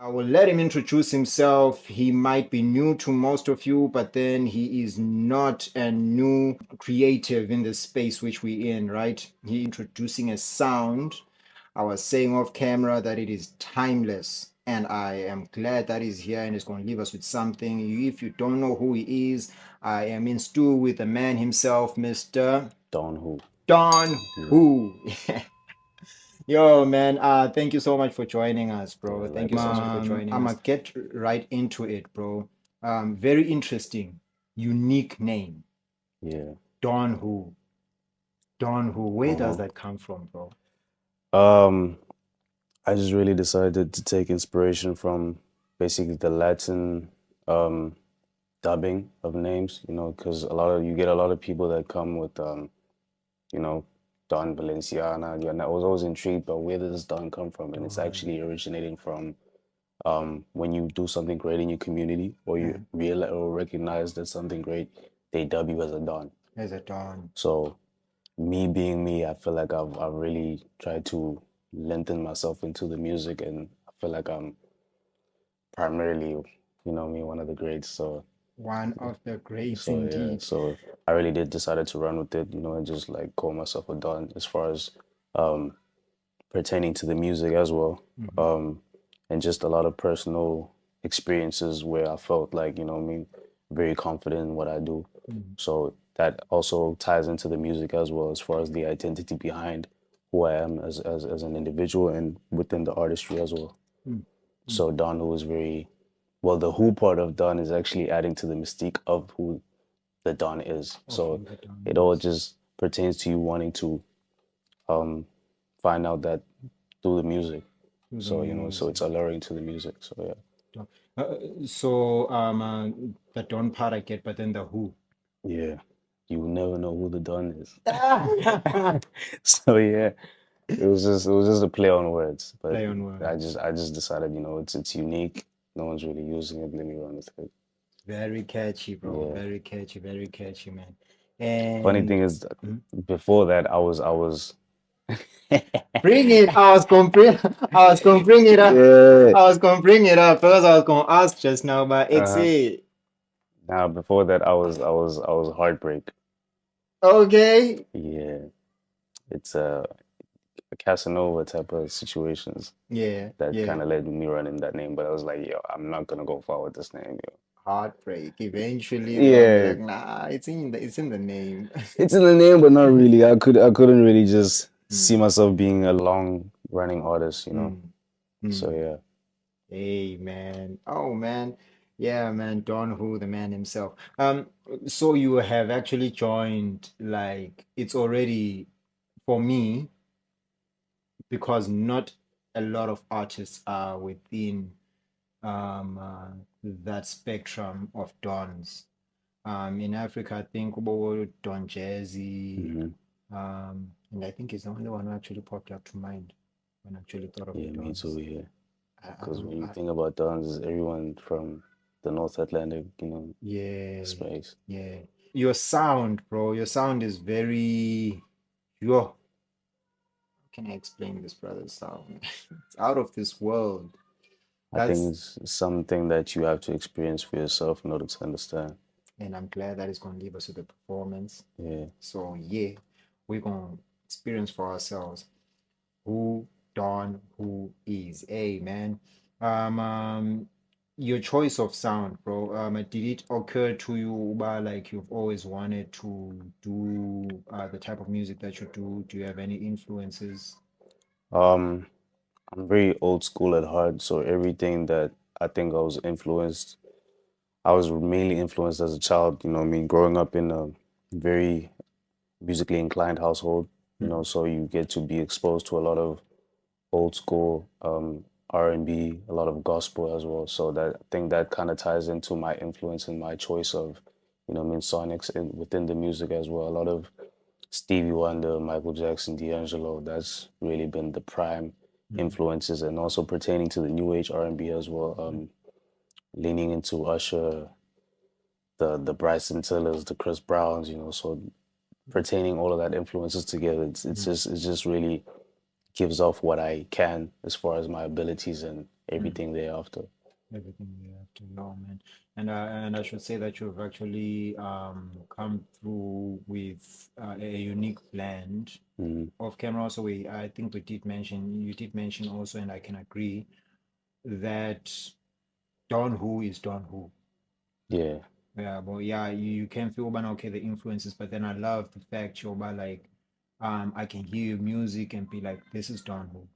I will let him introduce himself. He might be new to most of you, but then he is not a new creative in the space which we're in, right? He introducing a sound. I was saying off camera that it is timeless, and I am glad that he's here and is going to leave us with something. If you don't know who he is, I am in stew with the man himself, Mr. Don Who. Don Yeah, Who. Yo, man, thank you so much for joining us, yeah, bro. Thank you so likewise, much for man. joining us. I'ma get right into it, bro. Very interesting, unique name, Yeah. Don Who. Don Who. Where does Uh-huh. that come from, bro? Um, I just really decided to take inspiration from basically the Latin um dubbing of names, because you get a lot of people that come with you know, Don Valenciana. And I was always intrigued by where does Don come from, and it's Don. actually originating from when you do something great in your community, or you Yeah, realize or recognize that something great, they dub you as a Don. as a Don. So me being me, I feel like I've really tried to lengthen myself into the music, and I feel like I'm primarily, one of the greats. So One of the greats so yeah, indeed. so I really did decided to run with it, and just like call myself a Don as far as um pertaining to the music as well. Mhm, Um and just a lot of personal experiences where I felt like, very confident in what I do. mhm, So that also ties into the music as well, as far as the identity behind who I am as an individual and within the artistry as well. mhm, mhm. So Don Who is very well, the who part of Don is actually adding to the mystique of who the Don is. Of So who the it Don all is. just pertains to you wanting to um find out that through the music. Who the So, so music. it's alluring to the music. So yeah. Don. The Don part I get, but then the who. Yeah. You will never know who the Don is. So yeah, it was just a play on words. But Play on words. I just decided, it's unique. No one's really using it. Let me run with it. Very catchy, bro. Yeah. Very catchy, man. Funny And thing is, Mhm. before that, I was Bring it. I was gonna bring it up. yeah. I was gonna bring it up because I was gonna ask just now, but it's Uh-huh. it. Now before that, I was heartbreak. Okay. Yeah, it's a Casanova type of situations Yeah, that yeah. kind of led me running that name. But I was like, yo, I'm not gonna go far with this name, yo. Heartbreak. Eventually they're gonna be Yeah, like, nah, it's in the name. it's in the name, but not really. I couldn't really just see Mm, myself being a long running artist. mm, So mm. yeah. Hey man. Oh man. Yeah, man. Don Who, the man himself. So you have actually joined, like, it's already for me, because not a lot of artists are within that spectrum of dons. In Africa, I think about Don Jazzy, Hmm. and I think he's the only one who actually popped up to mind when I actually thought of the Yeah, me too. dons. Yeah, I because don't when know. you think about Dons, everyone from the North Atlantic, Yeah, space. yeah. Your sound, bro, your sound is very, yo, how can I explain this brother's sound? It's out of this world. I think That's, it's something that you have to experience for yourself in order to understand. and I'm glad that it's going to leave us with a performance. Yeah. So, yeah, we're going to experience for ourselves who Don Who is. Hey, man. Um, um, your choice of sound, bro. Did it occur to you, like you've always wanted to do the type of music that you do? Do you have any influences? Um, I'm very old school at heart, so everything that I think I was mainly influenced as a child, I mean, growing up in a very musically inclined household, Mhm, so you get to be exposed to a lot of old school R&B, a lot of gospel as well. So that I think that kind of ties into my influence and my choice of, I mean, sonics within the music as well. A lot of Stevie Wonder, Michael Jackson, D'Angelo. That's really been the prime mhm, influences, and also pertaining to the new age R&B as well. Leaning into Usher, the Bryson Tillers, the Chris Browns. So pertaining all of that influences together, it's mhm. just really gives off what I can as far as my abilities and everything thereafter. Everything you have to know, man. And I should say that you've actually come through with a unique blend Mm, of camera. Also, I think you did mention also, and I can agree that Don Who is Don Who. yeah, Yeah, but yeah, you can feel about okay the influences, but then I love the fact you're about like I can hear your music and be like, this is Don Who.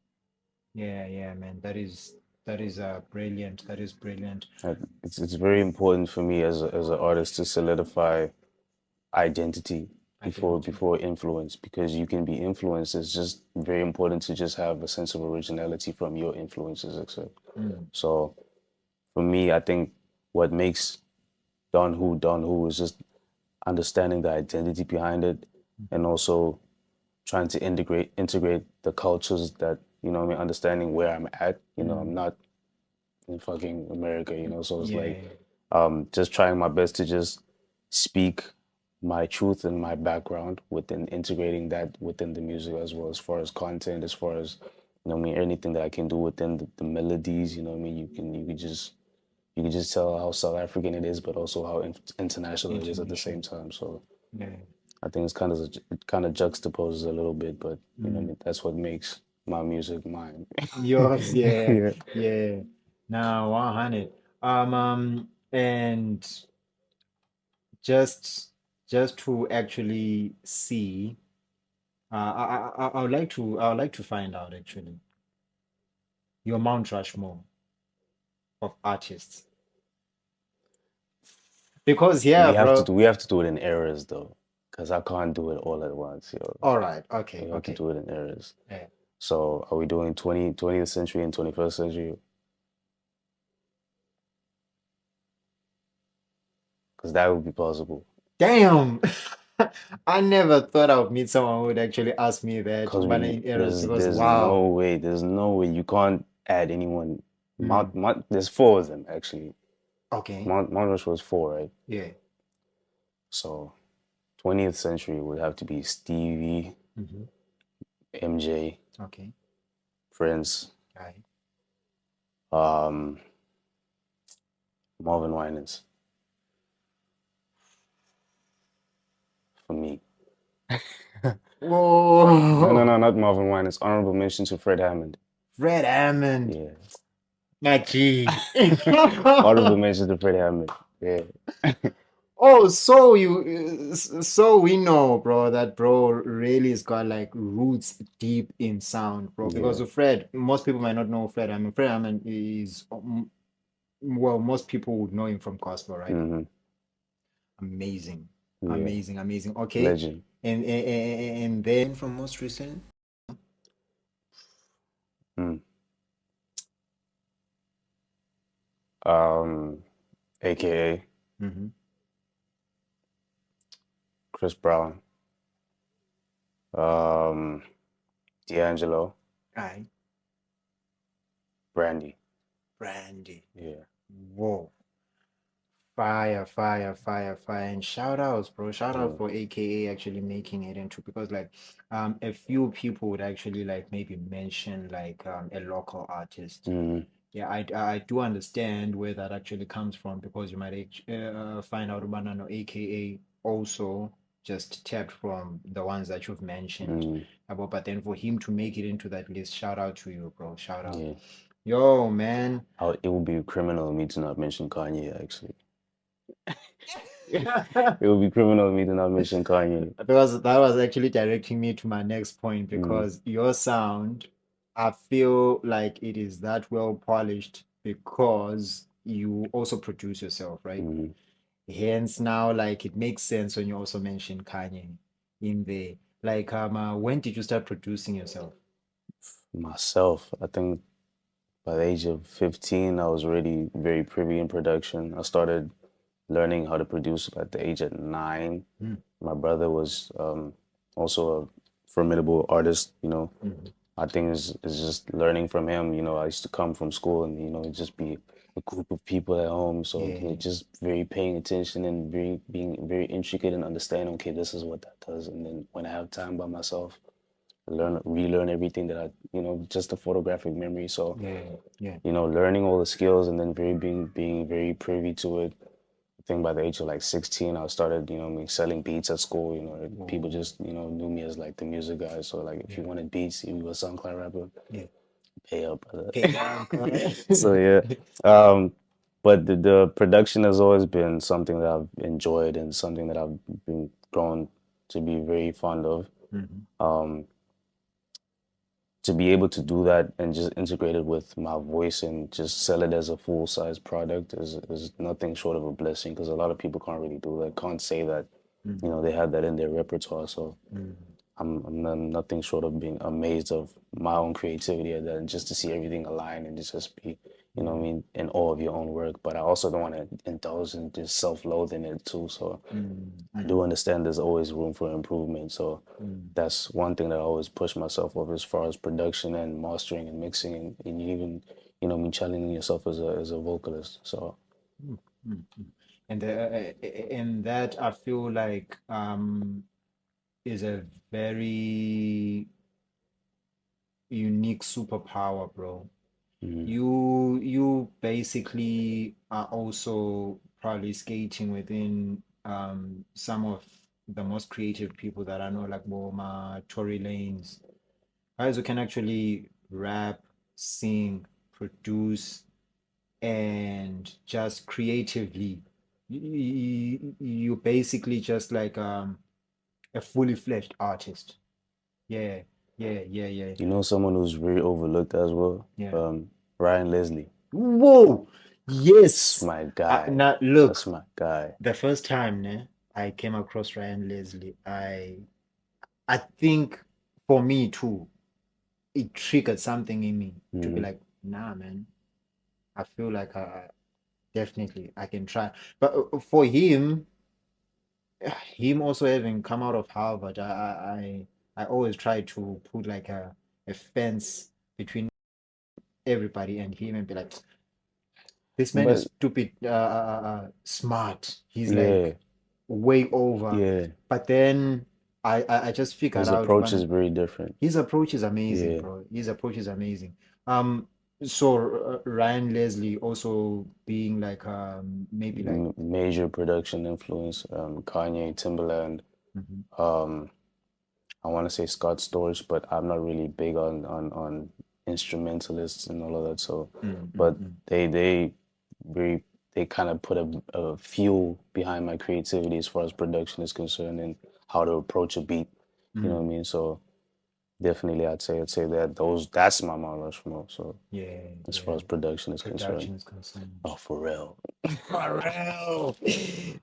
Yeah, yeah, man. That is brilliant. That is brilliant. it's very important for me as an artist to solidify identity Identity. before influence, because you can be influenced. It's just very important to just have a sense of originality from your influences, etc. Mm, So for me, I think what makes Don Who is just understanding the identity behind it, and also trying to integrate the cultures that, I mean, understanding where I'm at. mm, I'm not in fucking America, so it's like yeah. just trying my best to just speak my truth and my background within integrating that within the music as well, as far as content, as far as, I mean, anything that I can do within the melodies. I mean, you can just tell how South African it is, but also how international it is at the International. same time. So Yeah. I think it kind of juxtaposes a little bit, but I Mm. mean, that's what makes my music mine. Yours, yeah, Yeah. yeah. Now, 100. And just just to actually see, I would like to find out actually your Mount Rushmore of artists because yeah, bro. We have to do it in eras though, because I can't do it all at once, yo. All right, okay, We have to okay. do it in eras. Yeah. So are we doing 20th century and 21st century? Because that would be possible. Damn. I never thought I would meet someone who would actually ask me that, Because but we in errors, there's because wow. there's no way you can't add anyone. Mm, There's four of them actually. okay. Mount Rushmore was four, right? Yeah. So 20th century would have to be Stevie, Hmm. MJ, Okay. Prince, Right. um, Marvin Winans for me. No, no, Whoa. no, not Marvin Winans. Honorable mention to Fred Hammond. Fred Hammond. Yeah. My G. Honorable mention to Fred Hammond. Yeah. Oh, so so we know, bro, that bro really has got like roots deep in sound, bro. Because Yeah. of Fred, most people might not know Fred. I mean, Fred Hammond is well, most people would know him from gospel, right? Hmm. Amazing, Yeah. amazing, amazing. Okay, Legend. and then from most recent, Mm. Um, AKA mm-hmm. Chris Brown. Um, D'Angelo. Right, Brandy. Brandy. Yeah. Whoa. Fire, fire, fire, fire. And shout outs, bro. Shout out Yeah. for AKA actually making it into because like a few people would actually like maybe mention like a local artist. Hmm. Yeah, I do understand where that actually comes from because you might find out about no AKA also just tapped from the ones that you've mentioned. Mm. But then for him to make it into that list, shout out to you, bro. Shout out. Yeah. Yo, man. It would be criminal of me to not mention Kanye, actually. It would be criminal of me to not mention Kanye. Because that was actually directing me to my next point Mm. because your sound, I feel like it is that well polished because you also produce yourself, right? Mm. Hence now like it makes sense when you also mention Kanye in there. Like when did you start producing yourself? Myself, I think by the age of 15, I was already very privy in production. I started learning how to produce at the age of 9. Mm, My brother was also a formidable artist. mhm. I think it's just learning from him. I used to come from school and, it'd just be a group of people at home. So, Yeah. just very paying attention and being very intricate and understanding, okay, this is what that does. And then when I have time by myself, relearn everything that I, just the photographic memory. So, Yeah, yeah. learning all the skills and then being very privy to it. I think by the age of like 16, I started, selling beats at school. People Oh, just, knew me as like the music guy. So like if you yeah, wanted beats, you were a SoundCloud rapper, yeah. pay up, brother. Pay up. So yeah. Um, but the production has always been something that I've enjoyed and something that I've been grown to be very fond of. Mhm. Um, to be able to do that and just integrate it with my voice and just sell it as a full size product is nothing short of a blessing because a lot of people can't really do that, can't say that, Mhm. they have that in their repertoire. So Mhm. nothing short of being amazed of my own creativity at that and just to see everything align and just be, what I Mhm. mean, in awe of your own work. But I also don't want to indulge in just self-loathing it too. So Mhm. I do Mhm. understand there's always room for improvement. So Mhm. that's one thing that I always push myself of as far as production and mastering and mixing and even, me challenging yourself as a vocalist. So Mhm. Mhm. And that I feel like is a very unique superpower, bro. mm, You basically are also probably skating within some of the most creative people that I know, like Boma, Tory Lanez, guys who can actually rap, sing, produce, and just creatively. You basically just like a fully fledged artist. Yeah, yeah. someone who's very overlooked as well, Yeah. Ryan Leslie. Whoa! That's Yes. my guy. Now That's look, my guy. the first time I came across Ryan Leslie, I think for me too, it triggered something in me to be Hmm. like, nah, man, I feel like definitely I can try. But for him also having come out of Harvard, I always try to put like a fence between everybody and him and be like, this man is But stupid, smart. He's yeah, like way over. yeah, But then I just figured his out approach is one very different. his approach is amazing, Yeah, bro. His approach is amazing. So Ryan Leslie also being like maybe like Major production influence. Kanye, Timberland. mhm, Um, I want to say Scott Storch, but I'm not really big on instrumentalists and all of that. So, mm, mm, but mm, they very they kind of put a fuel behind my creativity as far as production is concerned and how to approach a beat. You know what I mm. mean? So definitely, I'd say that that's my Mount Rushmore. So Yeah, as far yeah. as production is concerned, Production is concerned. oh for real. Pharrell.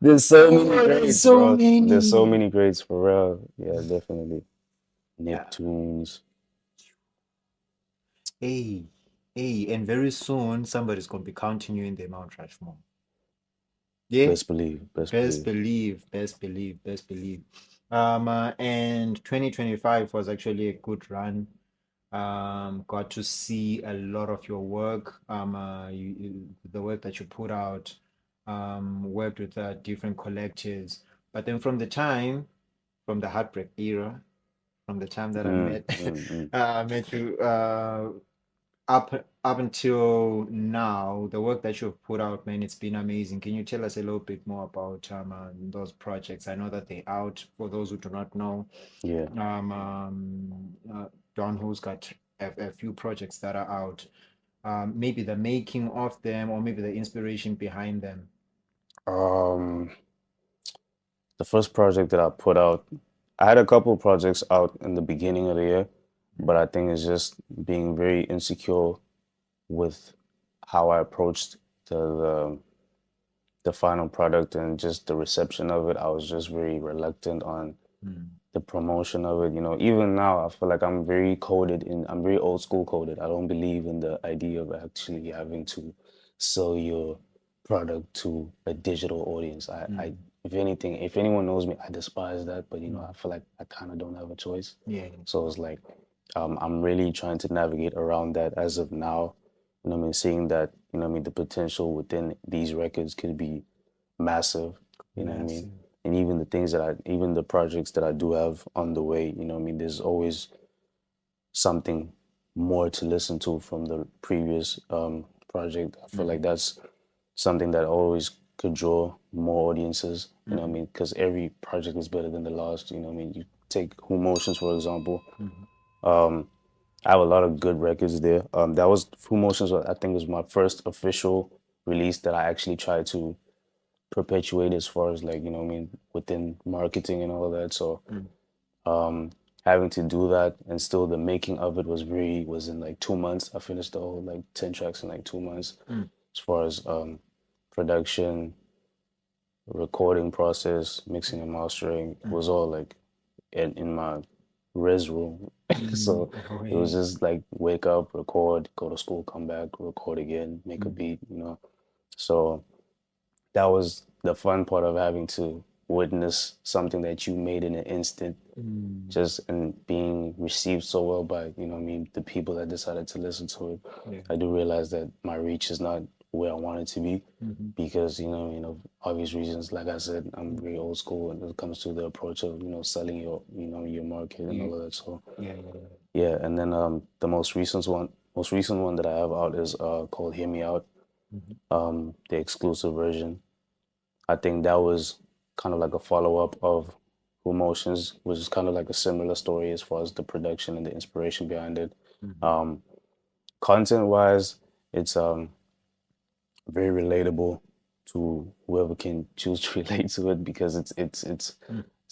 There's so many Oh, there's greats, so bro. There's so many. many greats for real. Yeah, definitely. Yeah. Neptunes. Hey, hey, and very soon somebody's gonna be counting you in the Mount Rushmore. Yeah, Best believe, best best believe. believe, best believe, best believe. And 2025 was actually a good run. Got to see a lot of your work. The work that you put out. Worked with different collectives. But then from the Heartbreak era, from the time that I Mm, met, mm, mm. met you, up until now, the work that you've put out, man, it's been amazing. Can you tell us a little bit more about those projects? I know that they're out. For those who do not know, Yeah. um, um, uh, Don Who's got a few projects that are out. Maybe the making of them, or maybe the inspiration behind them. Um, the first project that I put out, I had a couple of projects out in the beginning of the year, but I think it's just being very insecure with how I approached the final product and just the reception of it. I was just very reluctant on Mm, the promotion of it. Even now, I feel like I'm very old school coded. I don't believe in the idea of actually having to sell your product to a digital audience. mm, If anything, if anyone knows me, I despise that. But mm. I feel like I kind of don't have a choice. Yeah. So it's like, I'm really trying to navigate around that as of now. I mean, seeing that, the potential within these records could be massive, what I mean? Massive. And even the projects that I do have on the way, I mean, there's always something more to listen to from the previous project. I feel like that's something that always could draw more audiences. You know what I mean? Because every project is better than the last. You know what I mean? You take Who Motions for example. I have a lot of good records there. That was Who Motions. I think was my first official release that I actually tried to perpetuate as far as like, you know what I mean, within marketing and all that. So having to do that, and still the making of it was in like 2 months. I finished the whole like 10 tracks in like 2 months. As far as production, recording process, mixing and mastering, it was all like in my res room. So Oh, it was yeah. just like wake up, record, go to school, come back, record again, make a beat, you know. So that was the fun part of having to witness something that you made in an instant, just and being received so well by, you know what I mean, the people that decided to listen to it. Yeah. I do realize that my reach is not where I want it to be because, you know, obvious reasons. Like I said, I'm very old school when it comes to the approach of, you know, selling your, you know, your market and You, all of that. So yeah, yeah, yeah. yeah, and then the most recent one that I have out is called Hear Me Out, the exclusive version. I think that was kind of like a follow up of Who Motions, which is kind of like a similar story as far as the production and the inspiration behind it. Um, Content wise, it's very relatable to whoever can choose to relate to it because it's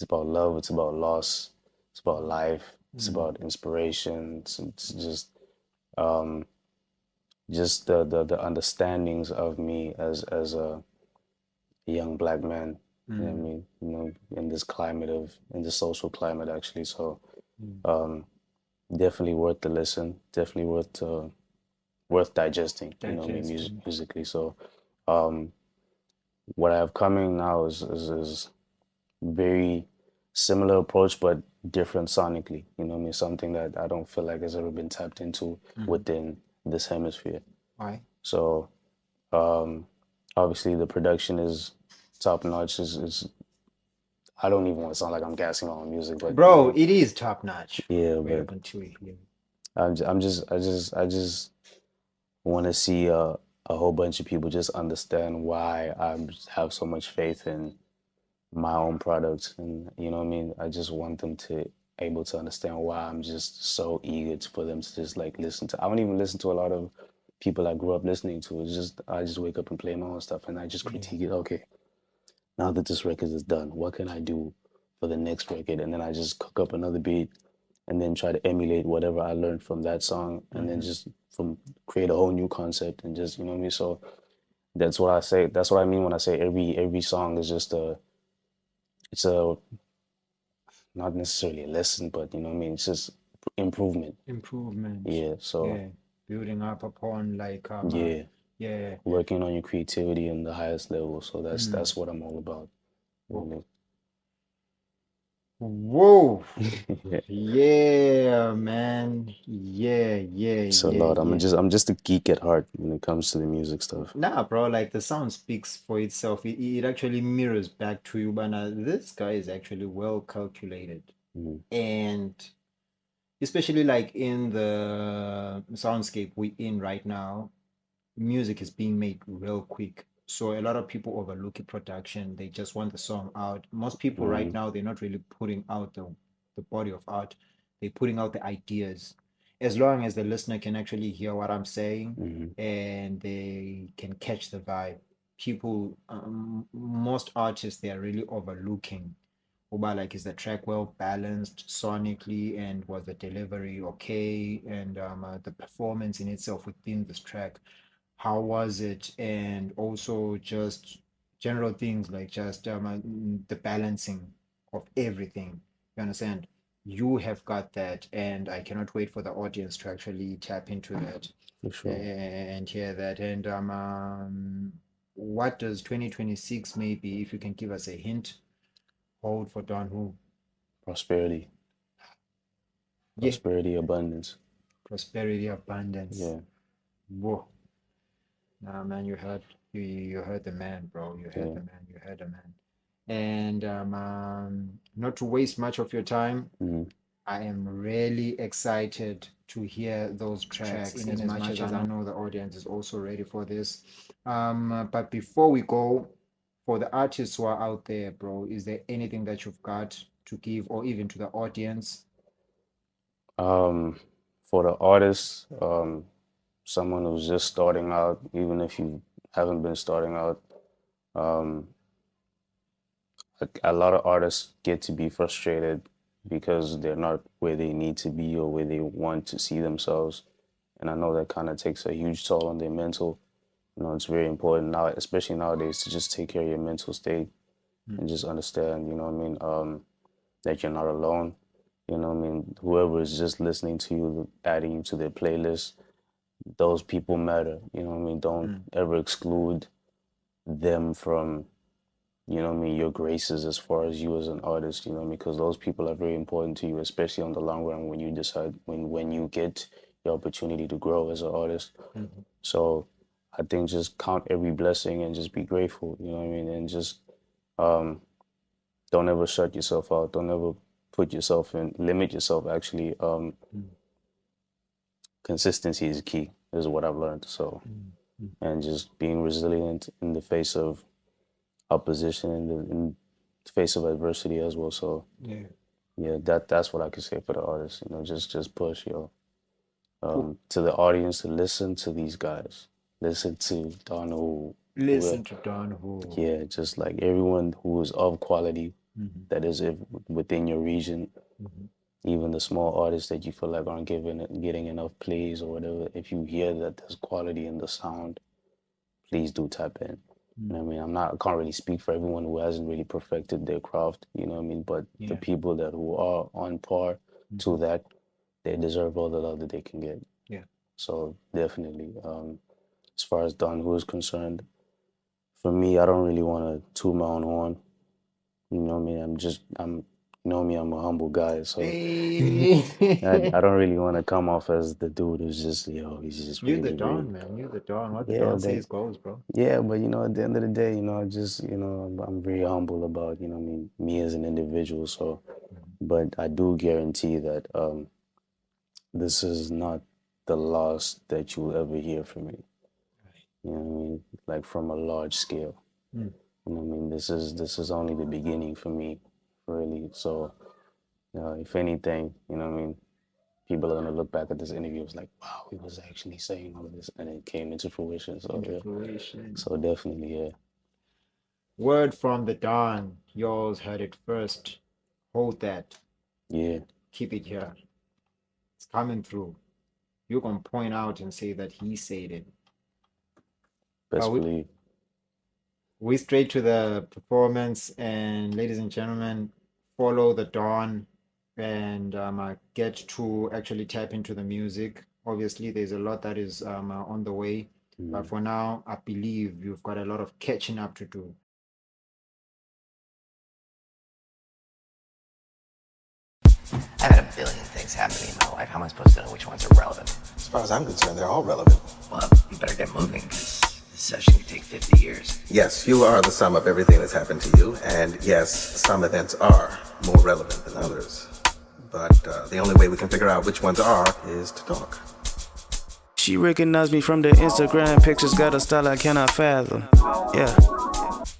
about love, it's about loss, it's about life, it's about inspiration, it's um, just the understandings of me as a young black man. You know what I mean? You know, in this climate of in the social climate actually. So um, definitely worth the listen. Definitely worth digesting. You know what I mean? Digesting. Musically. So um, what I have coming now is very similar approach but different sonically. You know what I mean? Something that I don't feel like has ever been tapped into within this hemisphere. Why? So um, obviously the production is top notch. Is I don't even want to sound like I'm gassing on music, but you Bro, know, it is top notch. yeah. We But haven't to here. I just want to see a whole bunch of people just understand why I have so much faith in my own products, and you know what I mean. I just want them to able to understand why I'm just so eager for them to just like listen to. I don't even listen to a lot of people I grew up listening to. It's just I just wake up and play my own stuff, and I just Yeah. critique it. Okay, now that this record is done, what can I do for the next record? And then I just cook up another beat and then try to emulate whatever I learned from that song and then just from create a whole new concept and just, you know what I mean? So that's what I say. That's what I mean when I say every song is just it's a, not necessarily a lesson, but you know what I mean? It's just improvement. Improvement. Yeah. So Yeah. Building up upon like yeah, yeah. working on your creativity in the highest level. So Mm. that's what I'm all about. You know Whoa. what Whoa. I mean? Yeah, man. Yeah, yeah, It's a yeah, lot. yeah. I'm just a geek at heart when it comes to the music stuff. Nah, bro, like the sound speaks for itself. It actually mirrors back to you, but this guy is actually well calculated. Mhm. And especially like in the soundscape we in right now, music is being made real quick. So a lot of people overlook the production. They just want the song out. Most people right Mhm. now, they're not really putting out the body of art. They're putting out the ideas. As long as the listener can actually hear what I'm saying Mhm. and they can catch the vibe, people, most artists, they are really overlooking Uba, like, is the track well balanced sonically, and was the delivery okay, and the performance in itself within this track, how was it? And also just general things like just the balancing of everything. You understand? You have got that, and I cannot wait for the audience to actually tap into that For sure. and hear that. And what does 2026 maybe, if you can give us a hint, hold for Don Who? Prosperity. Yeah, Prosperity, abundance. prosperity, abundance. Yeah. Whoa. Nah, man, you heard the man, bro. You heard Yeah. the man. You heard the man. And not to waste much of your time, Mhm. I am really excited to hear those tracks in as much as I know the audience is also ready for this. But before we go, for the artists who are out there, bro, is there anything that you've got to give or even to the audience? For the artists, someone who's just starting out, even if you haven't been starting out, um, a lot of artists get to be frustrated because they're not where they need to be or where they want to see themselves. And I know that kind of takes a huge toll on their mental. You know, it's very important now, especially nowadays, to just take care of your mental state and just understand, you know what I mean, that you're not alone. You know what I mean? Whoever is just listening to you, adding you to their playlist, those people matter. You know what I mean? Don't ever exclude them from, you know what I mean, your graces as far as you as an artist, you know what I mean? Because those people are very important to you, especially on the long run when you decide, when you get the opportunity to grow as an artist. So I think just count every blessing and just be grateful, you know what I mean? And just um, don't ever shut yourself out. Don't ever put yourself in, limit yourself actually. Consistency is key, is what I've learned. So, and just being resilient in the face of opposition, in the face of adversity as well. So, Yeah. yeah, that's what I could say for the artists. You know, just push, yo. To the audience, to listen to these guys, listen to Don who, Listen to Don Who. yeah, just like everyone who is of quality that is within your region, even the small artists that you feel like aren't getting enough plays or whatever. If you hear that there's quality in the sound, please do tap in. You know what I mean? I can't really speak for everyone who hasn't really perfected their craft, you know what I mean? But the people that who are on par to that, they deserve all the love that they can get. Yeah. So definitely, as far as Don Who is concerned, for me, I don't really want to toot my own horn. You know what I mean? You know me, I'm a humble guy, so Hey. I don't really want to come off as the dude who's just, he's just You're the really, really, Don, man. You're the Don. What the yeah, Don but says goes, bro. yeah, but you know, at the end of the day, you know, just, you know, I'm very humble about, you know, what I mean, me as an individual. So, but I do guarantee that this is not the last that you'll ever hear from me. You know what I mean? Like from a large scale. You know what I mean? This is only the beginning for me, really. So, if anything, you know what I mean? People are gonna look back at this interview as like, wow, he was actually saying all of this, and it came into fruition. So yeah, so definitely, yeah. Word from the Don. Yours heard it first. Hold that. Yeah, Keep it here. It's coming through. You can point out and say that he said it. best we, believe. we straight to the performance, and ladies and gentlemen, follow the Don and get to actually tap into the music. Obviously, there's a lot that is on the way, but for now, I believe you've got a lot of catching up to do. I've had a billion things happening in my life. How am I supposed to know which ones are relevant? As far as I'm concerned, they're all relevant. Well, you better get moving, because this session could take 50 years. Yes, you are the sum of everything that's happened to you, and yes, some events are more relevant than others. But the only way we can figure out which ones are is to talk. She recognized me from the Instagram pictures, got a style I cannot fathom. Yeah.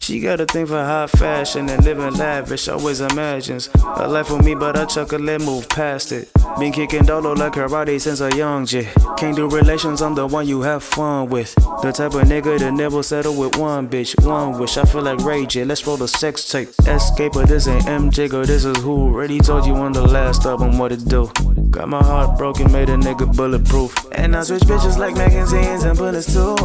She got a thing for high fashion and living lavish, always imagines a life for me, but I chuck a let move past it. Been kicking dolo like karate since a young J. Can't do relations, I'm the one you have fun with. The type of nigga that never settle with one bitch, one wish. I feel like Ray J, let's roll the sex tape. Escape, but this ain't MJ, girl, this is who. Already told you on the last album what it do. Got my heart broken, made a nigga bulletproof. And I switch bitches like magazines and bullets too.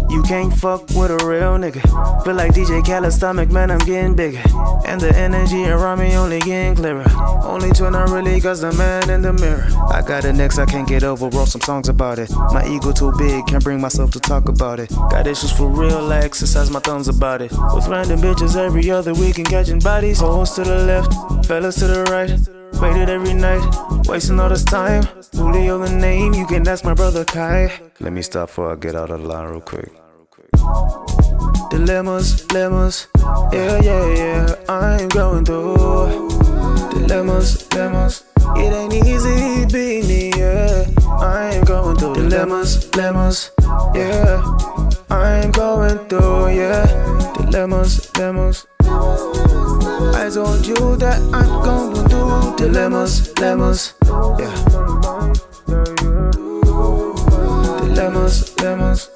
You can't fuck with a real nigga. Feel like DJ Khaled's stomach, man, I'm getting bigger. And the energy around me only getting clearer. Only twin I really got's the man in the mirror. I got an ex I can't get over, wrote some songs about it. My ego too big, can't bring myself to talk about it. Got issues for real, I exercise my thumbs about it. With random bitches every other week and catching bodies. Hoes to the left, fellas to the right. Waited every night, wasting all this time. Julio the name, you can ask my brother Kai. Let me stop before I get out of the line real quick. Dilemmas, yeah, I'm going through. Dilemmas, dilemmas. It ain't easy being me, yeah. I ain't going through dilemmas, dilemmas, yeah. I ain't going through, yeah. Dilemmas, dilemmas. I told you that I'm going through dilemmas, dilemmas, yeah. Dilemmas, dilemmas.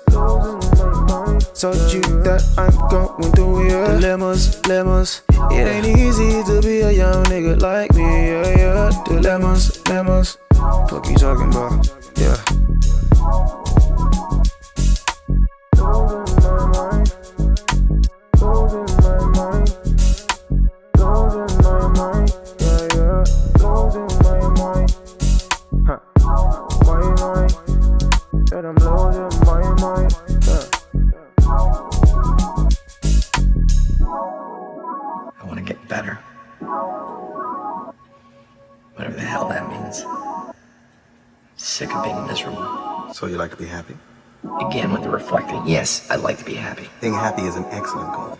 Told you that I'm going through, yeah. Dilemmas, dilemmas. It ain't easy to be a young nigga like me, yeah, yeah. Dilemmas, dilemmas. Fuck you talking about, yeah. I want to get better. Whatever the hell that means. Sick of being miserable. So you like to be happy? Again with the reflecting. Yes, I'd like to be happy. Being happy is an excellent goal.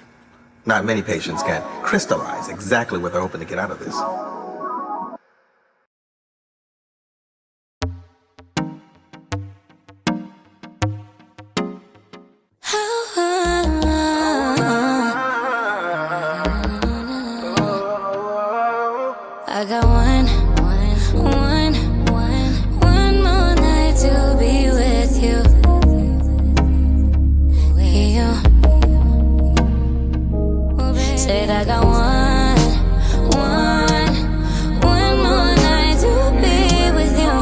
Not many patients can crystallize exactly what they're hoping to get out of this. I got one more night to be with you. Said I got one more night to be with you.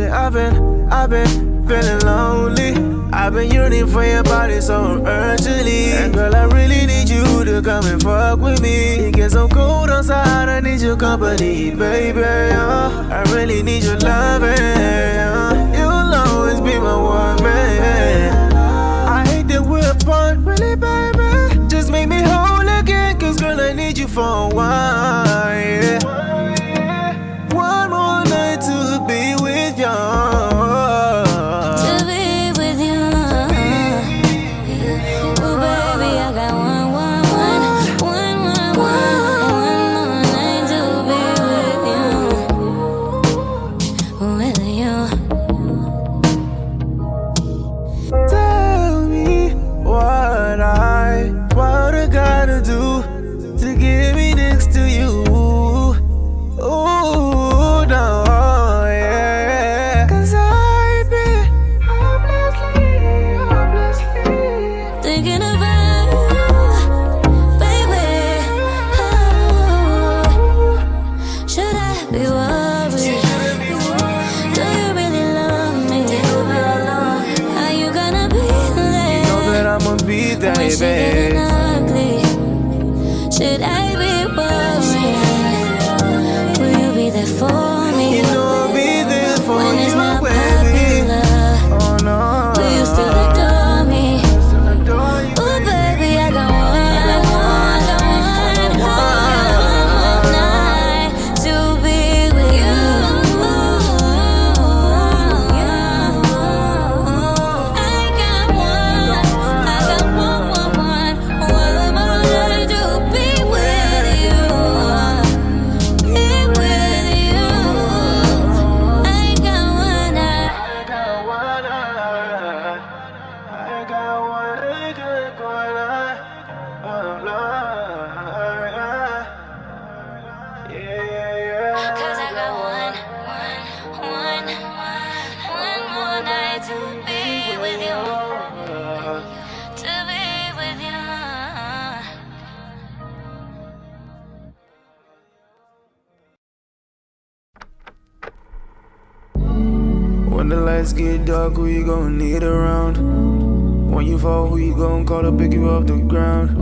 Yeah, I've been feeling lonely. I've been yearning for your body so urgently. And girl, I really need you to come and fuck with me. It gets so cold outside, I need your company, baby, yeah. I really need your loving, yeah. You'll always be my one man. I hate that we're apart, really, baby. Just make me whole again, cause girl, I need you for a while, yeah. One more night to be with you. When the lights get dark, who you gon' need around? When you fall, who you gon' call to pick you off the ground?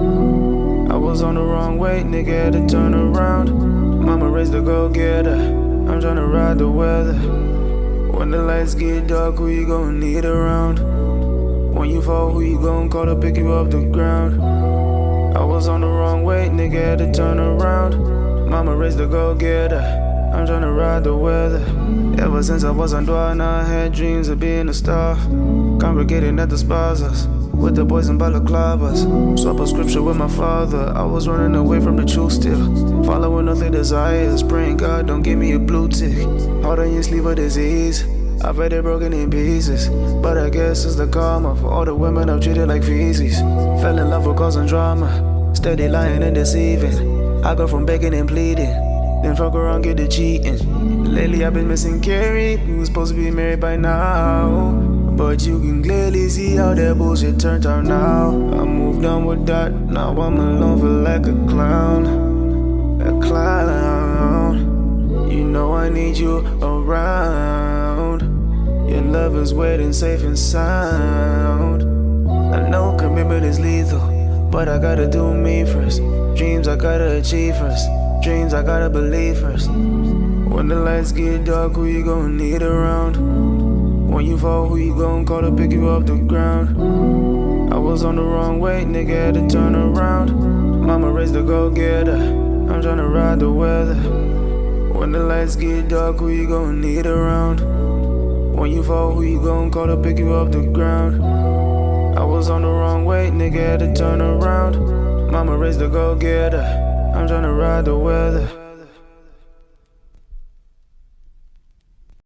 I was on the wrong way, nigga had to turn around. Mama raised a go-getter, I'm tryna ride the weather. When the lights get dark, who you gon' need around? When you fall, who you gon' call to pick you off the ground? I was on the wrong way, nigga had to turn around. Mama raised a go-getter, I'm tryna ride the weather. Ever since I was on Dwyer, now I had dreams of being a star. Congregating at the spazas, with the boys in balaclavas. Swap a scripture with my father. I was running away from the truth still, following earthly desires, praying God don't give me a blue tick. Heart on your sleeve of disease, I've had it broken in pieces, but I guess it's the karma for all the women I've treated like feces. Fell in love with causing drama, steady lying and deceiving. I go from begging and pleading, then fuck around, get to cheating. Lately I've been missing Carrie, we was supposed to be married by now, but you can clearly see how that bullshit turned out now. I moved on with that, now I'm alone, feel like a clown. A clown. You know I need you around. Your love is waiting safe and sound. I know commitment is lethal, but I gotta do me first. Dreams I gotta achieve first. Dreams I gotta believe first. When the lights get dark, who you gon' need around? When you fall, who you gon' call to pick you off the ground? I was on the wrong way, nigga had to turn around. Mama raised a go-getter, I'm tryna ride the weather. When the lights get dark, who you gon' need around? When you fall, who you gon' call to pick you off the ground? I was on the wrong way, nigga had to turn around. Mama raised a go-getter, I'm tryna ride the weather.